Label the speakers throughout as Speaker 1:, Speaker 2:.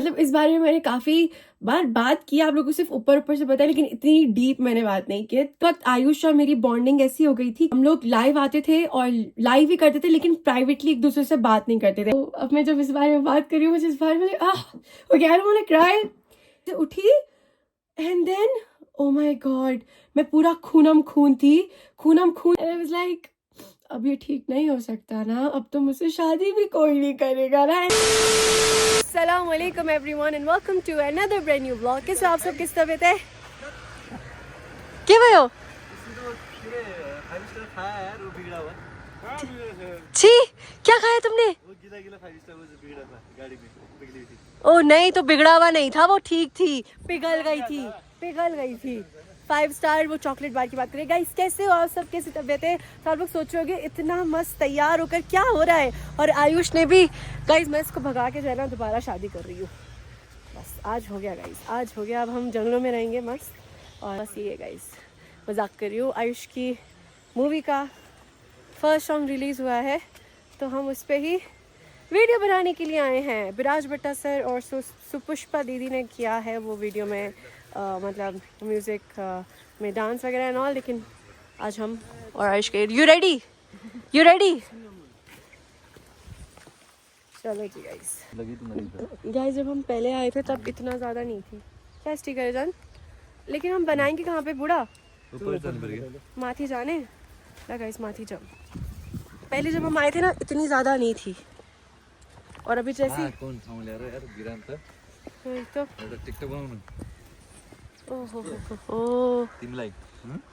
Speaker 1: मतलब इस बारे में मैंने काफी बार बात की, आप लोगों को सिर्फ ऊपर ऊपर से पता है, लेकिन इतनी डीप मैंने बात नहीं की। तो वक्त आयुष और मेरी बॉन्डिंग ऐसी हो गई थी, हम लोग लाइव आते थे और लाइव ही करते थे, लेकिन प्राइवेटली एक दूसरे से बात नहीं करते थे। तो अब मैं जब इस बारे में बात कर रही हूँ, मुझे इस बारे में क्राई उठी and then oh my god, मैं पूरा खूनम खून थी, खूनम खून। आई वाज लाइक अब ये ठीक नहीं हो सकता ना, अब तो मुझसे शादी भी कोई नहीं करेगा ना। अस्सलामुअलैकुम everyone and welcome to another brand new vlog. कैसे आप सब, किस तबीयत है? क्या भयो? छी, क्या खाया तुमने? ओ नहीं, तो बिगड़ा हुआ नहीं था, वो ठीक थी, पिघल गई थी। 5 स्टार वो चॉकलेट बार की बात करें। गाइस कैसे हो आप सब, कैसी तबीयत है? तो आप लोग सोच रहे होगे इतना मस्त तैयार होकर क्या हो रहा है। और आयुष ने भी, गाइस मैं इसको भगा के जो है ना दोबारा शादी कर रही हूँ। बस आज हो गया गाइस, आज हो गया। अब हम जंगलों में रहेंगे मस्त। और बस ये गाइस, मजाक कर रही हूँ। आयुष की मूवी का फर्स्ट सॉन्ग रिलीज़ हुआ है, तो हम उस पर ही वीडियो बनाने के लिए आए हैं। विराज भट्टा सर और सुपुष्पा दीदी ने किया है वो वीडियो में मतलब म्यूज़िक में डांस वगैरह एंड ऑल। लेकिन आज हम और आयुष के यू रेडी चलो जी गाइस जब हम पहले आए थे तब इतना ज़्यादा नहीं थी। क्या स्टिकर है जान? लेकिन हम बनाएंगे कहाँ पे बूढ़ा? माथी जाने ना गाइस, माथी जाओ। पहले जब हम आए थे ना इतनी ज़्यादा नहीं थी, और अभी जैसे
Speaker 2: कौन ठाउँ ल्याएर यार भिरान्त
Speaker 1: तो
Speaker 2: एउटा टिकटक बनाउनु
Speaker 1: ओहो
Speaker 2: तिमीलाई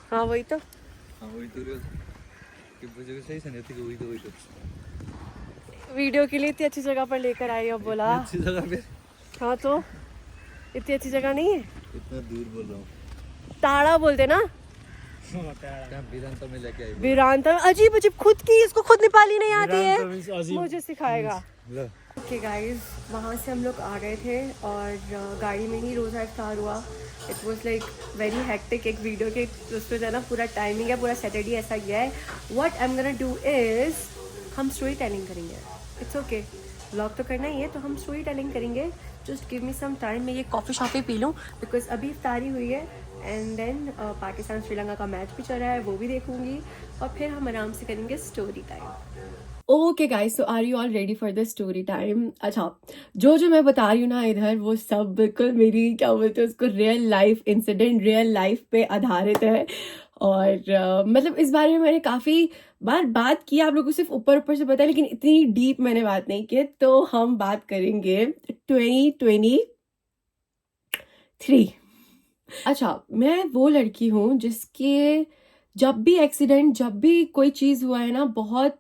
Speaker 1: हाँ वही तो
Speaker 2: वही तो रियल के बुझेको सही छ नि यतिको वही तो
Speaker 1: वीडियो के लिए इतनी अच्छी जगह पर लेकर आई हो, बोला
Speaker 2: अच्छी जगह पे।
Speaker 1: हाँ तो इतनी अच्छी जगह नहीं है,
Speaker 2: इतना दूर बोल रहा हूँ।
Speaker 1: ताड़ा बोलते ना,
Speaker 2: क्या वीरांत में लेके आई
Speaker 1: वीरांत। अजीब अजीब खुद की, इसको खुद नेपाली नहीं आती है, मुझे सिखाएगा। ओके गाइस, वहाँ से हम लोग आ गए थे और गाड़ी में ही रोज़ा इफ्तार हुआ। It was like very hectic. एक वीडियो के उस पर जो है ना पूरा टाइमिंग है, पूरा सैटरडे ऐसा गया है। What I am gonna do is हम स्टोरी टेलिंग करेंगे। इट्स ओके, व्लॉग तो करना ही है, तो हम स्टोरी टेलिंग करेंगे। Just give me some time, मैं ये कॉफ़ी शॉफ़ी पी लूँ बिकॉज अभी इफ्तारी हुई है। एंड देन पाकिस्तान श्रीलंका का मैच भी चल रहा है, वो भी देखूंगी, और फिर हम आराम से करेंगे story time. Okay guys, so are you all ready for the story time? अच्छा, जो मैं बता रही हूँ ना इधर, वो सब बिल्कुल मेरी क्या बोलते हैं उसको, real life incident, real life पे आधारित है। और मतलब इस बारे में मैंने काफ़ी बार बात की, आप लोगों को सिर्फ ऊपर ऊपर से पता है, लेकिन इतनी डीप मैंने बात नहीं की। तो हम बात करेंगे 2023। अच्छा, मैं वो लड़की हूँ जिसके जब भी एक्सीडेंट, जब भी कोई चीज़ हुआ है ना, बहुत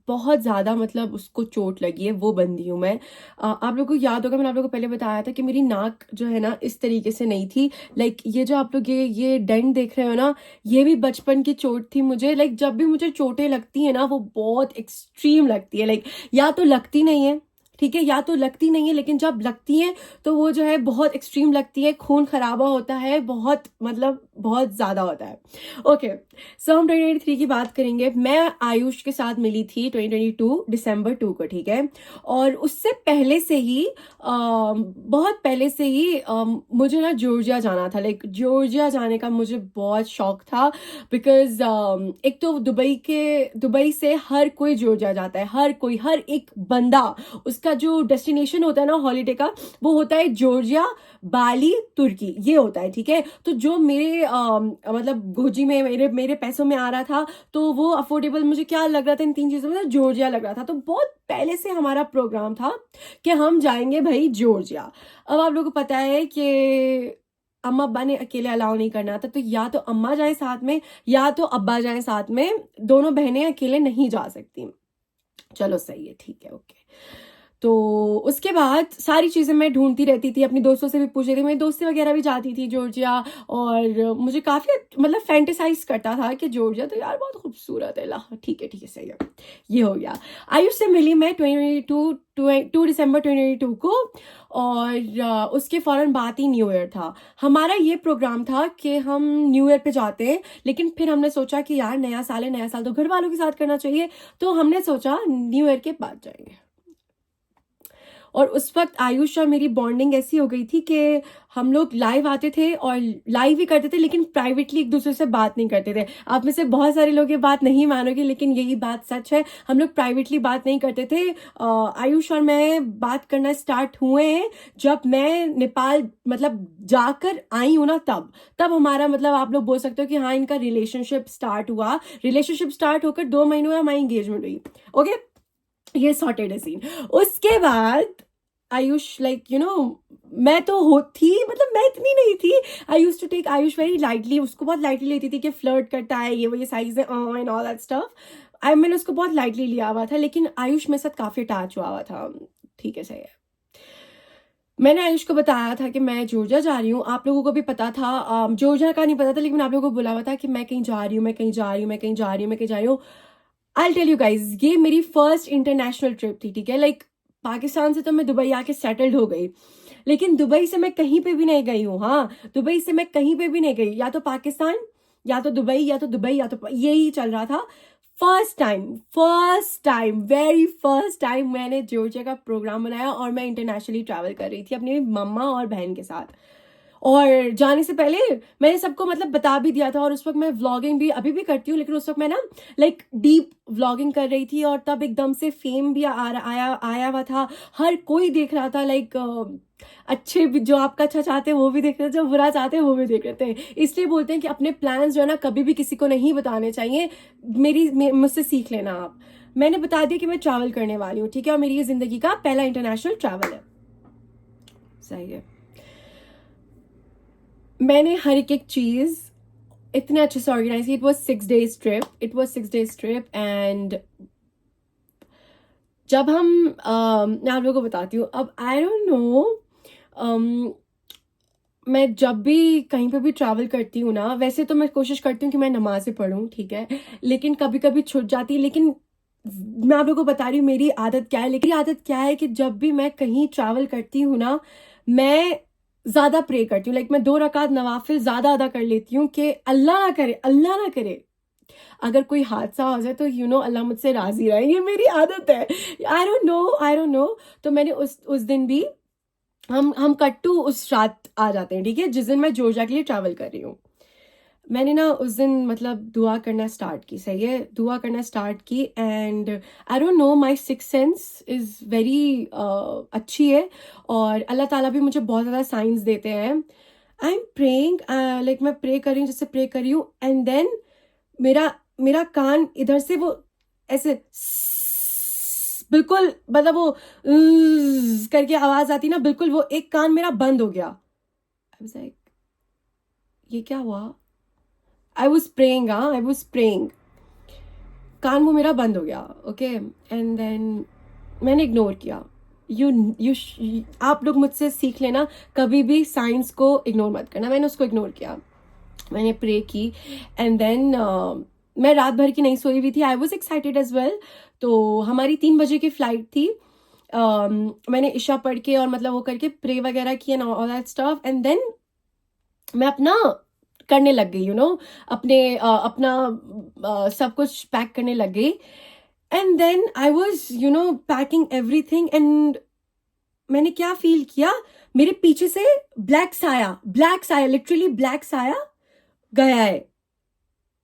Speaker 1: बहुत ज़्यादा मतलब उसको चोट लगी है, वो बंदी हूँ मैं। आप लोगों को याद होगा, मैंने आप लोगों को पहले बताया था कि मेरी नाक जो है ना इस तरीके से नहीं थी। लाइक ये जो आप लोग ये डेंट देख रहे हो ना, ये भी बचपन की चोट थी मुझे। लाइक जब भी मुझे चोटें लगती है ना, वो बहुत एक्सट्रीम लगती है। लाइक या तो लगती नहीं है, ठीक है, या तो लगती नहीं है, लेकिन जब लगती है तो वो जो है बहुत एक्सट्रीम लगती है, खून खराबा होता है, बहुत मतलब बहुत ज़्यादा होता है। ओके, सो हम 2023 की बात करेंगे। मैं आयुष के साथ मिली थी 2022 दिसंबर 2 को, ठीक है। और उससे पहले से ही बहुत पहले से ही मुझे ना जॉर्जिया जाना था। लाइक जॉर्जिया जाने का मुझे बहुत शौक था बिकॉज एक तो दुबई से हर कोई जॉर्जिया जाता है, हर कोई, हर एक बंदा, उसका जो डेस्टिनेशन होता है ना हॉलीडे का, वो होता है जॉर्जिया, बाली, तुर्की, ये होता है, ठीक है। तो जो मेरे मतलब गोजी में मेरे पैसों में आ रहा था, तो वो अफोर्डेबल मुझे क्या लग रहा था इन 3 चीज़ों में, जॉर्जिया लग रहा था। तो बहुत पहले से हमारा प्रोग्राम था कि हम जाएंगे भाई जॉर्जिया। अब आप लोगों को पता है कि अम्मा अब्बा ने अकेले अलाउ नहीं करना था, तो या तो अम्मा जाए साथ में या तो अब्बा जाए साथ में, दोनों बहनें अकेले नहीं जा सकती। चलो सही है, ठीक है, ओके। तो उसके बाद सारी चीज़ें मैं ढूंढती रहती थी, अपनी दोस्तों से भी पूछ रही थी, मेरी दोस्तें वगैरह भी जाती थी जॉर्जिया, और मुझे काफ़ी मतलब फैंटेसाइज करता था कि जॉर्जिया तो यार बहुत खूबसूरत है। ला ठीक है सही है, ये हो गया। आयुष से मिली मैं 2 दिसंबर 2022 को, और उसके फ़ौरन बाद ही न्यू ईयर था। हमारा ये प्रोग्राम था कि हम न्यू ईयर पे जाते हैं, लेकिन फिर हमने सोचा कि यार नया साल है, नया साल तो घर वालों के साथ करना चाहिए, तो हमने सोचा न्यू ईयर के बाद जाएंगे। और उस वक्त आयुष और मेरी बॉन्डिंग ऐसी हो गई थी कि हम लोग लाइव आते थे और लाइव ही करते थे, लेकिन प्राइवेटली एक दूसरे से बात नहीं करते थे। आप में से बहुत सारे लोग ये बात नहीं मानोगे, लेकिन यही बात सच है, हम लोग प्राइवेटली बात नहीं करते थे। आयुष और मैं बात करना स्टार्ट हुए हैं जब मैं नेपाल मतलब जाकर आई हूँ ना, तब हमारा मतलब आप लोग बोल सकते हो कि हाँ इनका रिलेशनशिप स्टार्ट हुआ। रिलेशनशिप स्टार्ट होकर 2 महीने में हमारी एंगेजमेंट हुई। ओके, ये सॉर्टेड है सीन। उसके बाद आयुष लाइक मैं तो थी, मतलब मैं इतनी नहीं थी। I use to take Ayush very lightly, उसको बहुत लाइटली लेती थी कि फ्लर्ट करता है ये वो ये size and all that stuff. मैंने उसको बहुत लाइटली लिया हुआ था, लेकिन आयुष मेरे साथ काफी अटैच हुआ हुआ था। ठीक है, सही है। मैंने आयुष को बताया था कि मैं जॉर्जिया जा रही हूँ। आप लोगों को भी पता था, जॉर्जिया का नहीं पता था, लेकिन आप लोगों को बुला हुआ था कि मैं कहीं जा रही हूँ, मैं कहीं जा रही हूँ, मैं कहीं जा रही हूँ, मैं कहीं जा रही हूँ। आई टेल यू गाइज, ये मेरी फर्स्ट इंटरनेशनल ट्रिप थी। ठीक है, लाइक पाकिस्तान से तो मैं दुबई आके सेटल्ड हो गई, लेकिन दुबई से मैं कहीं पे भी नहीं गई हूँ। हाँ, दुबई से मैं कहीं पे भी नहीं गई, या तो पाकिस्तान या तो दुबई या तो दुबई या तो यही चल रहा था। First time very first time मैंने जॉर्जिया का प्रोग्राम बनाया और मैं इंटरनेशनली ट्रैवल कर रही थी अपनी मम्मा और बहन के साथ। और जाने से पहले मैंने सबको मतलब बता भी दिया था, और उस वक्त मैं व्लॉगिंग भी अभी भी करती हूँ, लेकिन उस वक्त मैं ना लाइक डीप व्लॉगिंग कर रही थी, और तब एकदम से फेम भी आया हुआ था। हर कोई देख रहा था, लाइक अच्छे भी, जो आपका अच्छा चाहते हैं वो भी देख रहे थे, जो बुरा चाहते हैं वो भी देख रहे थे। इसलिए बोलते हैं कि अपने प्लान्स जो है ना कभी भी किसी को नहीं बताने चाहिए। मुझसे सीख लेना आप। मैंने बता दिया कि मैं ट्रैवल करने वाली हूँ, ठीक है, और मेरी ये जिंदगी का पहला इंटरनेशनल ट्रैवल है। सही है। मैंने हर एक चीज इतने अच्छे से ऑर्गेनाइज की। It was 6 days trip and जब मैं आप लोगों को बताती हूँ, अब आई डोंट नो, मैं जब भी कहीं पे भी ट्रैवल करती हूँ ना, वैसे तो मैं कोशिश करती हूँ कि मैं नमाज़ें पढूं, ठीक है, लेकिन कभी कभी छूट जाती है। लेकिन मैं आप लोगों को बता रही हूँ मेरी आदत क्या है। लेकिन आदत क्या है कि जब भी मैं कहीं ट्रैवल करती हूँ ना, मैं ज्यादा प्रे करती हूँ। लाइक मैं 2 रकात नवाफिल ज्यादा अदा कर लेती हूँ कि अल्लाह ना करे अगर कोई हादसा हो जाए तो अल्लाह मुझसे राजी रहे। ये मेरी आदत है। आई डोंट नो। तो मैंने उस दिन भी हम कट्टू उस रात आ जाते हैं, ठीक है, जिस दिन मैं जॉर्जिया के लिए ट्रैवल कर रही हूँ। मैंने ना उस दिन मतलब दुआ करना स्टार्ट की, सही है, दुआ करना स्टार्ट की। And I don't no, my six sense is very अच्छी है, और अल्लाह ताला भी मुझे बहुत ज़्यादा साइंस देते हैं। आई एम प्रेइंग, लाइक मैं प्रे कर रही हूँ, जैसे प्रे कर रही हूँ, एंड देन मेरा मेरा कान इधर से वो ऐसे बिल्कुल, मतलब वो करके आवाज आती ना, बिल्कुल वो एक कान मेरा बंद हो गया। आई वाज लाइक ये क्या हुआ? आई वाज प्रेइंग, कान वो मेरा बंद हो गया। ओके, एंड देन मैंने इग्नोर किया। यू आप लोग मुझसे सीख लेना, कभी भी साइंस को इग्नोर मत करना। मैंने उसको इग्नोर किया, मैंने प्रे की, एंड देन मैं रात भर की नहीं सोई हुई थी। I was excited as well. तो हमारी 3 बजे की फ्लाइट थी। मैंने इशा पढ़ के और मतलब वो करके प्रे वगैरह की and all that stuff, and then मैं अपना करने लग गई, अपना सब कुछ पैक करने लग गई। And then I was packing everything, and मैंने क्या फील किया, मेरे पीछे से ब्लैक साया लिटरली ब्लैक साया गया है।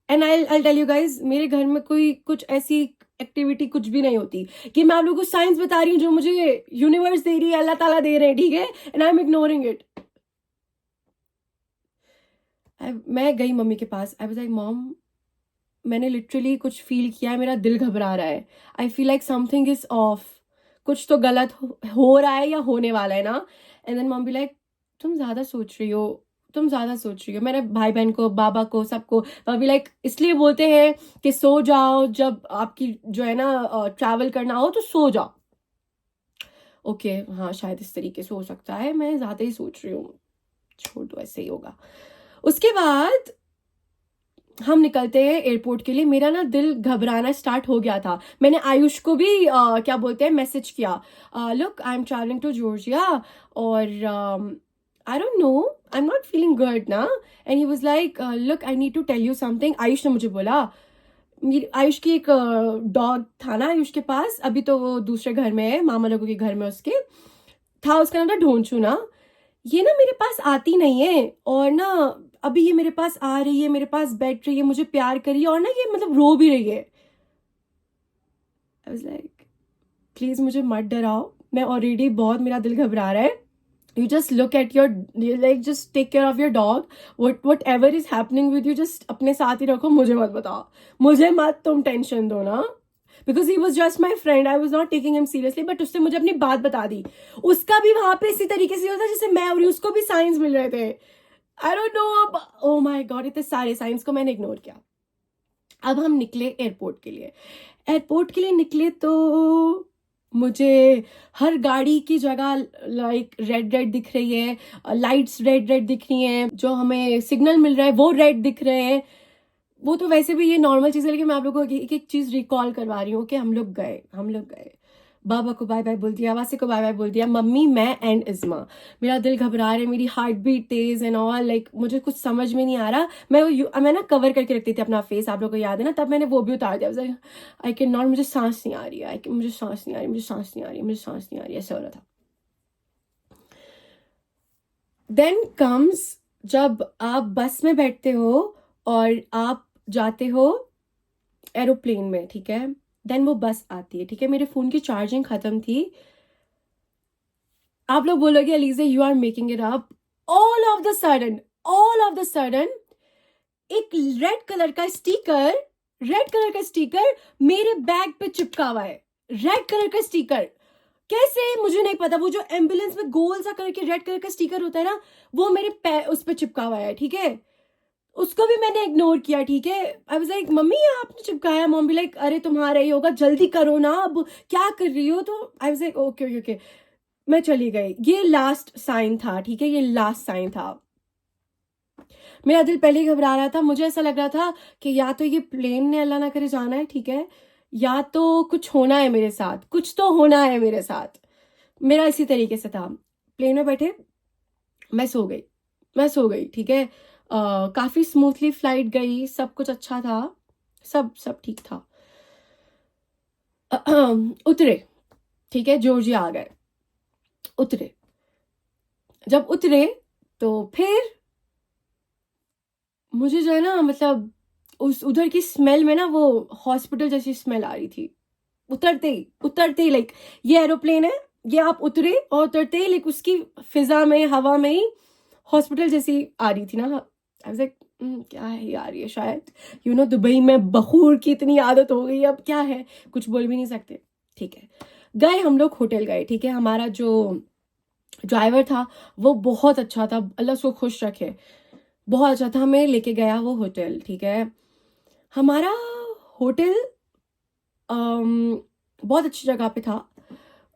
Speaker 1: And I tell you guys, मेरे घर में कोई कुछ ऐसी एक्टिविटी कुछ भी नहीं होती, कि मैं आप लोगों को साइंस बता रही हूँ जो मुझे यूनिवर्स दे रही है, अल्लाह ताला दे रहे हैं, ठीक है, and I am ignoring it. मैं गई मम्मी के पास। आई वाज लाइक मॉम, मैंने लिटरली कुछ फील किया है, मेरा दिल घबरा रहा है, I feel like something is of, कुछ तो गलत हो रहा है या होने वाला है ना। एंड देन मॉम भी लाइक तुम ज्यादा सोच रही हो। मेरे भाई बहन को, बाबा को, सबको भाभी लाइक इसलिए बोलते हैं कि सो जाओ, जब आपकी जो है ना ट्रैवल करना हो तो सो जाओ। ओके, हाँ शायद इस तरीके से हो सकता है, मैं ज्यादा ही सोच रही हूँ, छोड़ दो, ऐसे ही होगा। उसके बाद हम निकलते हैं एयरपोर्ट के लिए। मेरा ना दिल घबराना स्टार्ट हो गया था। मैंने आयुष को भी क्या बोलते हैं मैसेज किया, look I am travelling to Georgia, और I don't know, I am not feeling good ना। And he was like look I need to tell you something. Ayush ने मुझे बोला, आयुष की एक डॉग था ना आयुष के पास, अभी तो वो दूसरे घर में है, मामा लोगों के घर में उसके। था, उसका नाम था ढोंचू ना, ये ना मेरे पास आती नहीं है, और ना अभी ये मेरे पास आ रही है, मेरे पास बैठ रही है, मुझे प्यार कर रही है, और ना ये मतलब रो भी रही है। आई वाज लाइक प्लीज मुझे मत डराओ, मैं ऑलरेडी बहुत, मेरा दिल घबरा रहा है। You just look at your, like just take care of your dog, whatever is happening with you just अपने साथ ही रखो, मुझे मत बताओ, मुझे मत तुम टेंशन दो ना, because he was just my friend, I was not taking him seriously, but उसने मुझे अपनी बात बता दी। उसका भी वहां पे इसी तरीके से होता जैसे मैं, और उसको भी साइंस मिल रहे थे। I don't know, अब oh my god, इतने सारे साइंस को मैंने इग्नोर किया। अब हम निकले एयरपोर्ट के लिए। एयरपोर्ट के लिए निकले तो मुझे हर गाड़ी की जगह लाइक रेड रेड दिख रही है, लाइट्स रेड रेड दिख रही हैं, जो हमें सिग्नल मिल रहा है वो रेड दिख रहे हैं। वो तो वैसे भी ये नॉर्मल चीज़ है, लेकिन मैं आप लोगों को एक एक चीज़ रिकॉल करवा रही हूँ कि हम लोग गए। बाबा को बाय बाय बोल दिया, वासी को बाय बाय बोल दिया, मम्मी, मैं एंड इज़्मा। मेरा दिल घबरा रहा है, मेरी हार्ट बीट तेज एंड ऑल, लाइक मुझे कुछ समझ में नहीं आ रहा। मैं ना कवर करके रखती थी अपना फेस, आप लोगों को याद है ना, तब मैंने वो भी उतार दिया। आई कैन नॉट, मुझे सांस नहीं आ रही है, मुझे सांस नहीं आ रही, मुझे सांस नहीं आ रही, मुझे सांस नहीं आ रही, ऐसा हो रहा था। देन कम्स, जब आप बस में बैठते हो और आप जाते हो एरोप्लेन में, ठीक है, देन वो बस आती है, ठीक है, मेरे फोन की चार्जिंग खत्म थी। आप लोग बोलोगे Aliza you are making it up, all of the sudden एक रेड कलर का स्टिकर मेरे बैग पे चिपका हुआ है। रेड कलर का स्टिकर कैसे मुझे नहीं पता, वो जो एम्बुलेंस में गोल सा करके रेड कलर का स्टिकर होता है ना, वो मेरे उस पे चिपका हुआ है, ठीक है। उसको भी मैंने इग्नोर किया, ठीक है। आई वाज लाइक मम्मी ये आपने चिपकाया, मॉम भी लाइक अरे तुम्हारा ही होगा, जल्दी करो ना, अब क्या कर रही हो। तो आई वाज लाइक ओके ओके, मैं चली गई। ये लास्ट साइन था, ठीक है, ये लास्ट साइन था। मेरा दिल पहले ही घबरा रहा था, मुझे ऐसा लग रहा था कि या तो ये प्लेन ने अल्लाह ना करे जाना है, ठीक है, या तो कुछ होना है मेरे साथ, कुछ तो होना है मेरे साथ। मेरा इसी तरीके से था। प्लेन में बैठे मैं सो गई, ठीक है। काफी स्मूथली फ्लाइट गई, सब कुछ अच्छा था, सब ठीक था। उतरे, ठीक है, जॉर्जिया आ गए। उतरे, जब उतरे तो फिर मुझे जो है ना, मतलब उधर की स्मेल में ना वो हॉस्पिटल जैसी स्मेल आ रही थी। उतरते ही लाइक ये एरोप्लेन है, ये आप उतरे और उतरते ही लाइक उसकी फिजा में, हवा में ही हॉस्पिटल जैसी आ रही थी ना। आई वाज लाइक क्या है यार ये, शायद दुबई में बखूर की इतनी आदत हो गई, अब क्या है, कुछ बोल भी नहीं सकते, ठीक है। गए हम लोग, होटल गए, ठीक है। हमारा जो ड्राइवर था वो बहुत अच्छा था, अल्लाह उसको खुश रखे, बहुत अच्छा था, हमें लेके गया वो होटल, ठीक है। हमारा होटल बहुत अच्छी जगह पे था,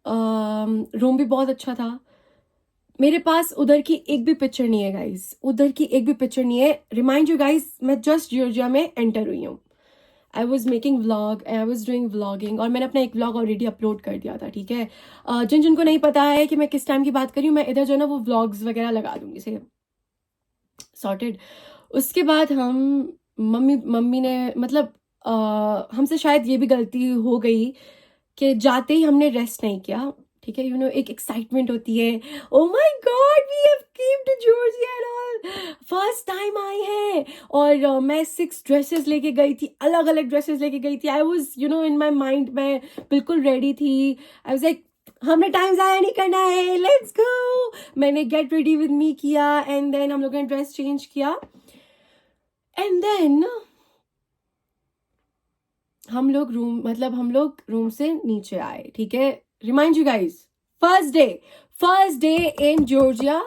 Speaker 1: रूम भी बहुत अच्छा था। मेरे पास उधर की एक भी पिक्चर नहीं है गाइस, उधर की एक भी पिक्चर नहीं है। रिमाइंड यू गाइस, मैं जस्ट जॉर्जिया में एंटर हुई हूँ। I was making vlog, I was doing vlogging, और मैंने अपना एक व्लॉग ऑलरेडी अपलोड कर दिया था, ठीक है। जिनको नहीं पता है कि मैं किस टाइम की बात कर रही हूँ, मैं इधर जो है ना वो व्लॉग्स वगैरह लगा दूंगी, से सॉर्टेड। उसके बाद हम मम्मी ने मतलब हमसे शायद ये भी गलती हो गई कि जाते ही हमने रेस्ट नहीं किया, ठीक है। एक एक्साइटमेंट होती है, oh my god we have came to Georgia and all, first time आए हैं। और मैं 6 ड्रेसेस लेके गई थी, अलग अलग ड्रेसेस लेके गई थी। आई वाज इन माय माइंड, मैं बिल्कुल रेडी थी। आई वाज लाइक हमने टाइम ज़ाया नहीं करना है, लेट्स गो। मैंने गेट रेडी विद मी किया, एंड देन हम लोगों ने ड्रेस चेंज किया, एंड देन हम लोग रूम से नीचे आए, ठीक है। Remind you guys, first day in Georgia,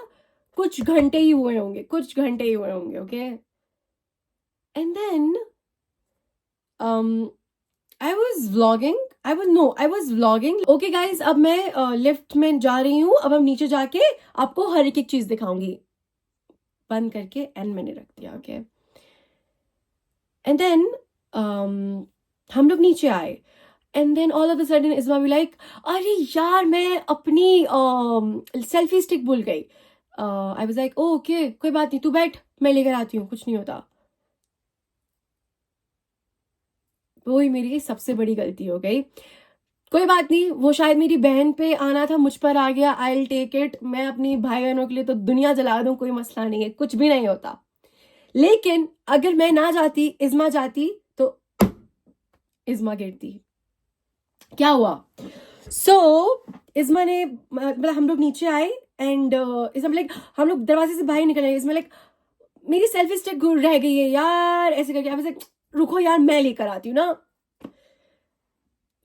Speaker 1: कुछ घंटे ही हुए होंगे, okay. And then I was vlogging, okay guys. अब मैं लिफ्ट में जा रही हूँ, अब हम नीचे जाके आपको हर एक चीज दिखाऊंगी। बंद करके एंड मैंने रख दिया, ओके। एंड देन हम लोग नीचे आए, and then all of the sudden Izma भी लाइक अरे यार मैं अपनी सेल्फी स्टिक भूल गई। आई वाज लाइक ओके कोई बात नहीं, तू बैठ, मैं लेकर आती हूँ, कुछ नहीं होता। वही मेरी सबसे बड़ी गलती हो गई। कोई बात नहीं, वो शायद मेरी बहन पे आना था, मुझ पर आ गया, आई विल टेक इट। मैं अपनी भाई बहनों के लिए तो दुनिया जला दूं, कोई मसला नहीं है, कुछ भी नहीं होता। लेकिन अगर मैं ना जाती, इज़्मा जाती, तो इज़्मा गिरती। क्या हुआ? इज़्मा ने मतलब हम लोग नीचे आए एंड इज़्मा लाइक हम लोग दरवाजे से बाहर निकल आए। इज़्मा लाइक मेरी सेल्फी स्टिक रह गई है यार, ऐसे करके। आई वाज लाइक रुको यार, मैं लेकर आती हूँ ना।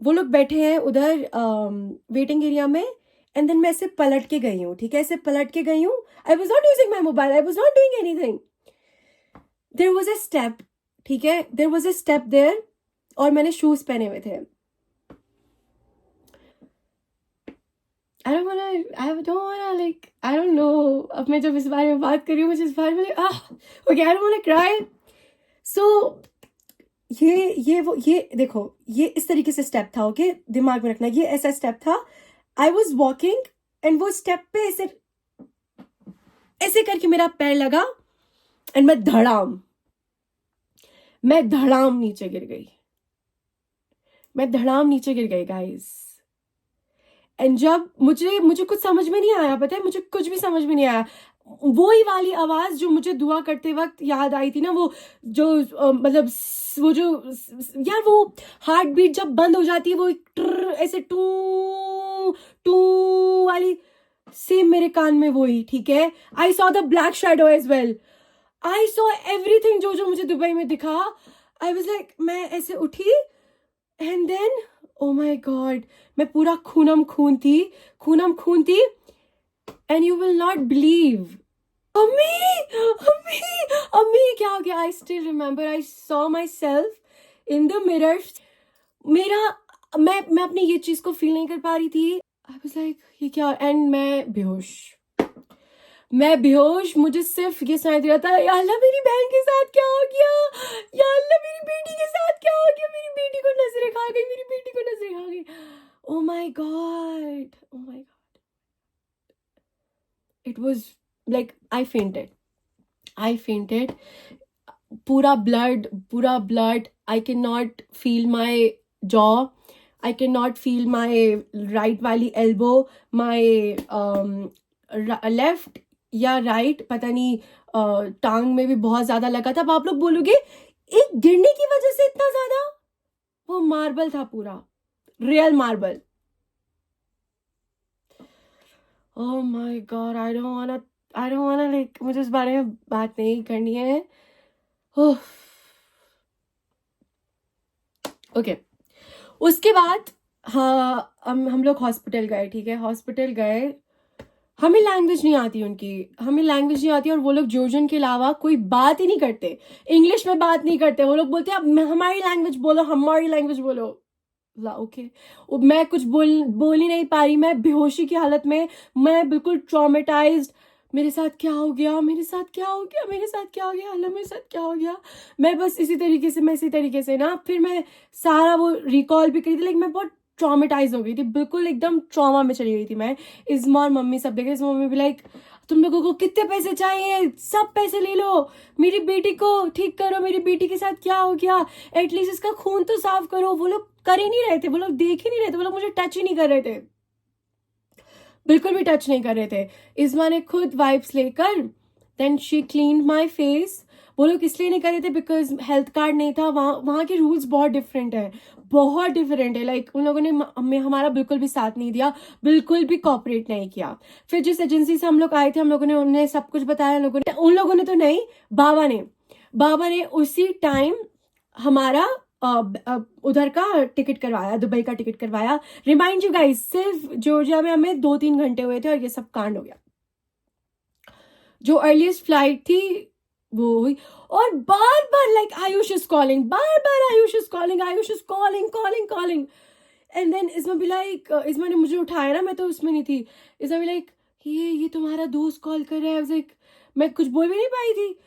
Speaker 1: वो लोग बैठे हैं उधर वेटिंग एरिया में एंड देन मैं ऐसे पलट के गई हूँ, ठीक है, ऐसे पलट के गई हूँ। I was not using my mobile, I was not doing anything. There was a step, ठीक है, there was a step there, और मैंने शूज पहने हुए थे। I don't wanna like, I don't know, अब मैं जब इस बारे में बात कर रही हूँ, मुझे इस बारे में okay, I don't wanna cry. So ये देखो, ये इस तरीके से स्टेप था, ओके, दिमाग में रखना, ये ऐसा स्टेप था। आई वॉज वॉकिंग एंड वो स्टेप पे ऐसे ऐसे करके मेरा पैर लगा एंड मैं धड़ाम नीचे गिर गई गाइस। एंड जब मुझे कुछ समझ में नहीं आया, पता है, मुझे कुछ भी समझ में नहीं आया। वो ही वाली आवाज जो मुझे दुआ करते वक्त याद आई थी ना, वो जो मतलब वो जो यार, वो हार्ट बीट जब बंद हो जाती है, वो ऐसे टू टू वाली, सेम मेरे कान में वो ही, ठीक है। I saw the black shadow as well, I saw everything जो मुझे दुबई में दिखा। आई वाज लाइक, मैं ऐसे उठी and then oh my god, मैं पूरा खूनम खून थी। And you will not believe, अम्मी क्या हो गया? I still remember, I saw myself in the mirror. मैं अपनी ये चीज को फील नहीं कर पा रही थी। आई वाज लाइक ये क्या? एंड मैं बेहोश, मुझे सिर्फ ये सुनाई दे रहा था, या अल्लाह मेरी बहन के साथ क्या हो गया, या अल्लाह मेरी बेटी के साथ क्या हो गया, मेरी बेटी को नजरें खा गई। Oh my god, it was like I fainted. पूरा blood, I can not feel my jaw, I can not feel my right वाली एल्बो, माई लेफ्ट या राइट, पता नहीं, टांग में भी बहुत ज्यादा लगा था। अब आप लोग बोलोगे एक गिरने की वजह से इतना ज्यादा? वो मार्बल था, पूरा real marble. Oh my God, I don't वाना लाइक, मुझे इस बारे में बात नहीं करनी है। ओके, उसके बाद हाँ, हम लोग हॉस्पिटल गए, ठीक है, हॉस्पिटल गए। हमें लैंग्वेज नहीं आती, और वो लोग जॉर्जियन के अलावा कोई बात ही नहीं करते, इंग्लिश में बात नहीं करते। वो लोग बोलते हैं हमारी लैंग्वेज बोलो। ओके, मैं कुछ बोल ही नहीं पा रही, मैं बेहोशी की हालत में, मैं बिल्कुल ट्रॉमेटाइज्ड। मेरे साथ क्या हो गया, अल्लाह, मेरे साथ क्या हो गया। मैं बस इसी तरीके से ना, फिर मैं सारा वो रिकॉल भी करी थी, लेकिन मैं बहुत ट्रॉमेटाइज हो गई थी, बिल्कुल एकदम ट्रॉमा में चली गई थी मैं। इज़्मा और मम्मी सब देखे, मम्मी भी लाइक, तुम लोगों को कितने पैसे चाहिए, सब पैसे ले लो, मेरी बेटी को ठीक करो, मेरी बेटी के साथ क्या हो गया, एटलीस्ट इसका खून तो साफ करो। वो लोग कर ही नहीं रहे थे, वो लोग देख ही नहीं रहे थे, वो लोग मुझे टच ही नहीं कर रहे थे, बिल्कुल भी टच नहीं कर रहे थे। इज़्मा ने खुद वाइप्स लेकर then she clean my face. वो लोग इसलिए नहीं कर रहे थे बिकॉज हेल्थ कार्ड नहीं था, वहाँ के रूल्स बहुत डिफरेंट है। लाइक उन लोगों ने हमारा बिल्कुल भी साथ नहीं दिया, बिल्कुल भी कॉपरेट नहीं किया। फिर जिस एजेंसी से हम लोग आए थे, हम लोगों ने उन्हें सब कुछ बताया। उन लोगों ने तो नहीं, बाबा ने उसी टाइम हमारा उधर का टिकट करवाया, दुबई का टिकट करवाया। रिमाइंड यू गाइस, सिर्फ जॉर्जिया में हमें 2-3 घंटे हुए थे और ये सब कांड हो गया। जो अर्लीस्ट फ्लाइट थी वो हुई, और बार बार like Ayush is calling, and then Izma ने मुझे उठाया ना, मैं तो उसमें नहीं थी। इज़्मा भी लाइक, ये तुम्हारा दोस्त कॉल कर रहा है। लाइक मैं कुछ बोल भी नहीं पाई थी,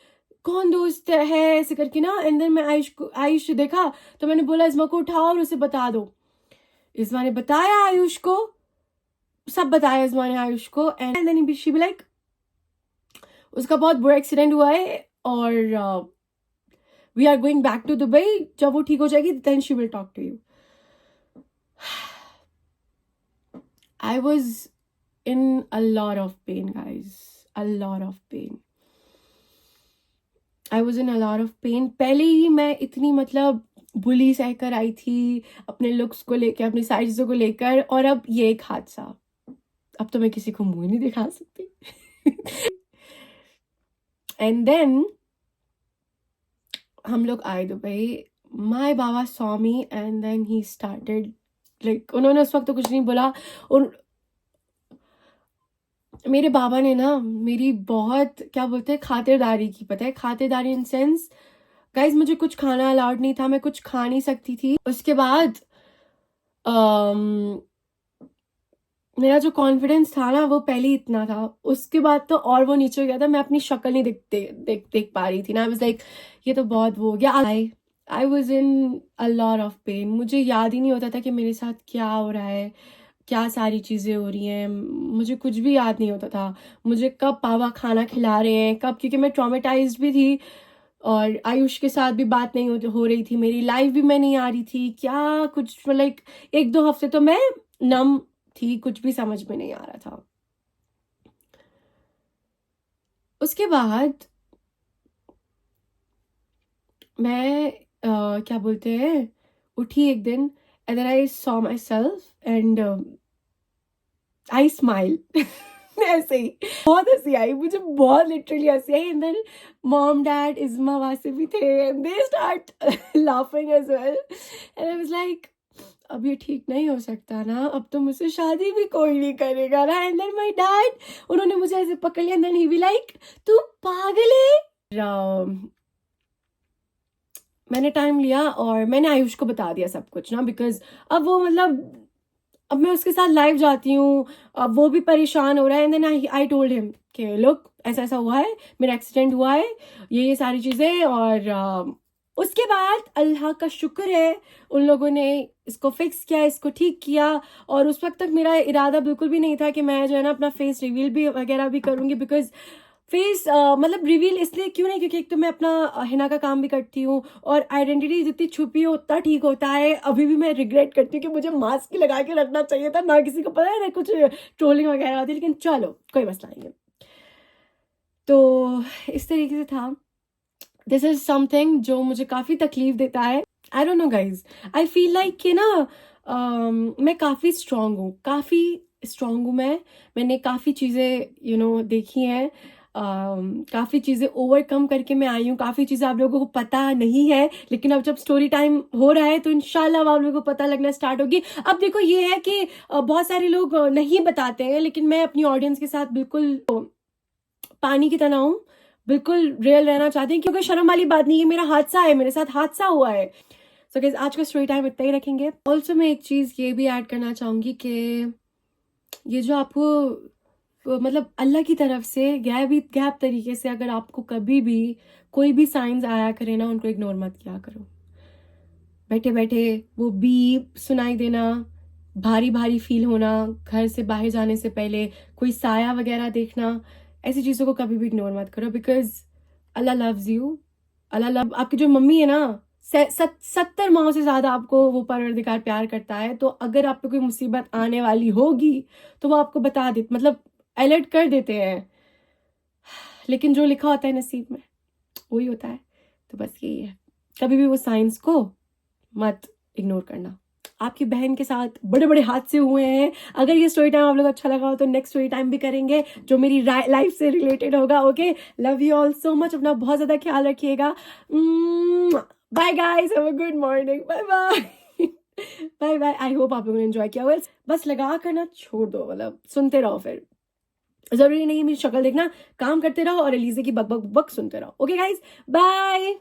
Speaker 1: कौन दोस्त है ऐसे करके ना। एंड देन मैं आयुष देखा तो मैंने बोला इज़्मा को उठाओ और उसे बता दो। इज़्मा ने बताया आयुष को, सब बताया इज़्मा ने आयुष को। And then she be like, उसका बहुत बुरा एक्सीडेंट हुआ है और we are going back to Dubai, जब वो ठीक हो जाएगी then she will talk to you. I was in a lot of pain, guys. A lot of pain. I was in a lot of pain. पहले ही मैं इतनी मतलब बुली सहकर आई थी अपने लुक्स को लेकर, अपनी सारी चीज़ों को लेकर, और अब ये एक हादसा. अब तो मैं किसी को मुंह नहीं दिखा सकती. And then हम लोग आए Dubai. My Baba saw me and then he started like, उन्होंने उस वक्त तो कुछ नहीं बोला. और मेरे बाबा ने ना मेरी बहुत क्या बोलते हैं खातिरदारी की. पता है खातिरदारी इन सेंस, गाइज मुझे कुछ खाना अलाउड नहीं था, मैं कुछ खा नहीं सकती थी. उसके बाद मेरा जो कॉन्फिडेंस था ना वो पहले ही इतना था, उसके बाद तो और वो नीचे हो गया था. मैं अपनी शक्ल नहीं देख पा रही थी ना. आई वाज लाइक ये तो बहुत वो हो गया. I was in a lot of pain. मुझे याद ही नहीं होता था कि मेरे साथ क्या हो रहा है, क्या सारी चीज़ें हो रही हैं. मुझे कुछ भी याद नहीं होता था. मुझे कब पापा खाना खिला रहे हैं, कब, क्योंकि मैं ट्रॉमेटाइज्ड भी थी और आयुष के साथ भी बात नहीं हो रही थी. मेरी लाइफ भी मैं नहीं आ रही थी. क्या कुछ लाइक 1-2 हफ्ते तो मैं नम थी, कुछ भी समझ में नहीं आ रहा था. उसके बाद मैं क्या बोलते हैं उठी एक दिन and then I saw myself and I smiled. ऐसे ही बहुत हंसी आई मुझे, बहुत लिटरली हंसी आई. And then mom dad Izma Wasif भी थे and they start laughing as well. And I was like अब ये ठीक नहीं हो सकता ना, अब तो मुझसे शादी भी कोई नहीं करेगा ना. एंड देन माय डैड, उन्होंने मुझे ऐसे पकड़ लिया. And then he be like तू पागल है. मैंने टाइम लिया और मैंने आयुष को बता दिया सब कुछ ना, बिकॉज अब वो मतलब अब मैं उसके साथ लाइव जाती हूँ, अब वो भी परेशान हो रहा है. And then I told him कि लुक ऐसा ऐसा हुआ है, मेरा एक्सीडेंट हुआ है, ये सारी चीज़ें. और उसके बाद अल्लाह का शुक्र है उन लोगों ने इसको फिक्स किया, इसको ठीक किया. और उस वक्त तक मेरा इरादा बिल्कुल भी नहीं था कि मैं जो है ना अपना फेस रिवील भी वगैरह भी करूँगी. बिकॉज फेस मतलब रिवील इसलिए क्यों नहीं, क्योंकि एक तो मैं अपना हिना का काम भी करती हूँ और आइडेंटिटी जितनी छुपी हो उतना ठीक होता है. अभी भी मैं रिग्रेट करती हूँ कि मुझे मास्क लगा के रखना चाहिए था, ना किसी को पता है ना कुछ ट्रोलिंग वगैरह होती, लेकिन चलो कोई मसला नहीं है. तो इस तरीके से था. दिस इज समथिंग जो मुझे काफ़ी तकलीफ देता है. आई don't know guys, I feel like कि ना मैं काफ़ी स्ट्रांग हूँ, काफ़ी स्ट्रांग हूँ. मैंने काफ़ी चीज़ें देखी हैं, काफ़ी चीज़ें ओवरकम करके मैं आई हूँ. काफ़ी चीज़ें आप लोगों को पता नहीं है, लेकिन अब जब स्टोरी टाइम हो रहा है तो इंशाल्लाह आप लोगों को पता लगना स्टार्ट होगी. अब देखो ये है कि बहुत सारे लोग नहीं बताते हैं, लेकिन मैं अपनी ऑडियंस के साथ बिल्कुल पानी की तरह हूँ, बिल्कुल रियल रहना चाहती हूँ, क्योंकि शर्म वाली बात नहीं है. मेरा हादसा है, मेरे साथ हादसा हुआ है. सो गाइस आज का स्टोरी टाइम इतना ही रखेंगे. ऑल्सो मैं एक चीज़ ये भी ऐड करना चाहूँगी कि ये जो आपको मतलब अल्लाह की तरफ से गैप तरीके से अगर आपको कभी भी कोई भी साइंस आया करे ना, उनको इग्नोर मत किया करो. बैठे बैठे वो बीप सुनाई देना, भारी भारी फील होना, घर से बाहर जाने से पहले कोई साया वगैरह देखना, ऐसी चीज़ों को कभी भी इग्नोर मत करो. Because Allah loves you. आपकी जो मम्मी है ना, 70 माओं से ज़्यादा आपको वो परवरदिगार प्यार करता है. तो अगर आप पे कोई मुसीबत आने वाली होगी तो वो आपको बता दे, मतलब अलर्ट कर देते हैं. लेकिन जो लिखा होता है नसीब में वही होता है. तो बस यही है, कभी भी वो साइंस को मत इग्नोर करना. आपकी बहन के साथ बड़े बड़े हादसे हुए हैं. अगर ये स्टोरी टाइम आप लोग अच्छा लगा हो तो नेक्स्ट स्टोरी टाइम भी करेंगे जो मेरी लाइफ से रिलेटेड होगा. Okay, love you all so much. अपना बहुत ज़्यादा ख्याल रखिएगा. Bye guys, have a good morning. Bye bye. Bye bye. I hope आप लोगों ने एंजॉय किया. वेल बस लगा कर ना छोड़ दो, मतलब सुनते रहो. फिर जरूरी नहीं मेरी शक्ल देखना, काम करते रहो और एलिजे की बक बक बक सुनते रहो. Okay guys, bye.